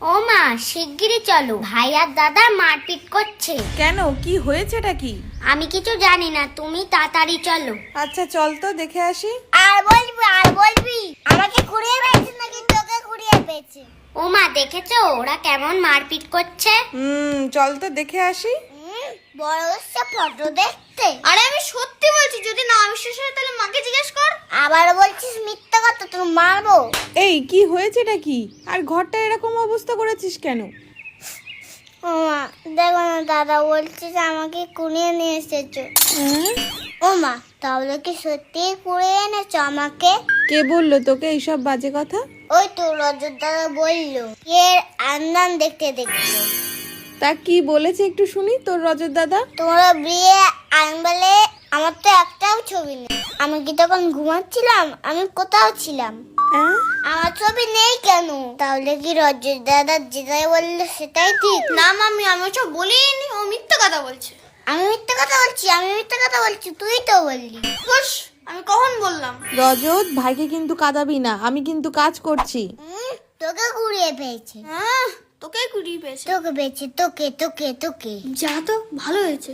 ও মা, শিগগিরই চলো, ভাই আর দাদা মারপিট করছে। কেন, কি হয়েছেটা কি? আমি কিছু জানি না, তুমি তাড়াতাড়ি চলো। আচ্ছা চল তো দেখে আসি। আর বলবি আমাকে কুড়িয়ে পেয়েছে নাকি তোকে কুড়িয়ে পেয়েছে? ও মা, দেখেছো ওরা কেমন মারপিট করছে? চল তো দেখে আসি। বড় হচ্ছে ফটো দেখতে। আরে আমি সত্যি বলছি, যদি না বিশ্বাস হয় তাহলে মাকে জিজ্ঞেস কর। আবার বলছিস মিথ্যা কথা, তোর মারবো। এই কি হয়েছেটা কি? আর ঘরটা এরকম অবস্থা করেছিস কেন? ও মা, দেখো না, দাদা বলছে যে আমাকে কুড়িয়ে নিয়ে এসেছো। ও মা, তাহলে কি সত্যি কুড়িয়ে এনেছো আমাকে? কে বললো তোকে এইসব বাজে কথা? ওই তো রজত দাদা বললো, এর আন্দান দেখতে দেখতে। তা কি বলেছে একটু শুনি তোর রজত দাদা। তোমরা বিয়ে আনবালে আমার তো একটাও ছবি নেই। আমি কি তখন ঘুমাচ্ছিলাম? আমি কোথাও ছিলাম? হ্যাঁ? আমার ছবি নেই কেন? তাহলে কি রজত দাদা যেটাই বললো সেটাই ঠিক? না মামি, আমি ওসব বলিনি, ও মিথ্যা কথা বলছে। আমি মিথ্যা কথা বলছি, তুই তো বললি। হুশ, আমি কখন বললাম? রজত, ভাইকে কিন্তু কাঁদাবি না, আমি কিন্তু কাজ করছি। তোকে ঘুরিয়ে পেয়েছে। তোকে কুড়িয়ে পেয়েছে। তোকে পেয়েছে, তোকে। যা তো, ভালো হয়েছে।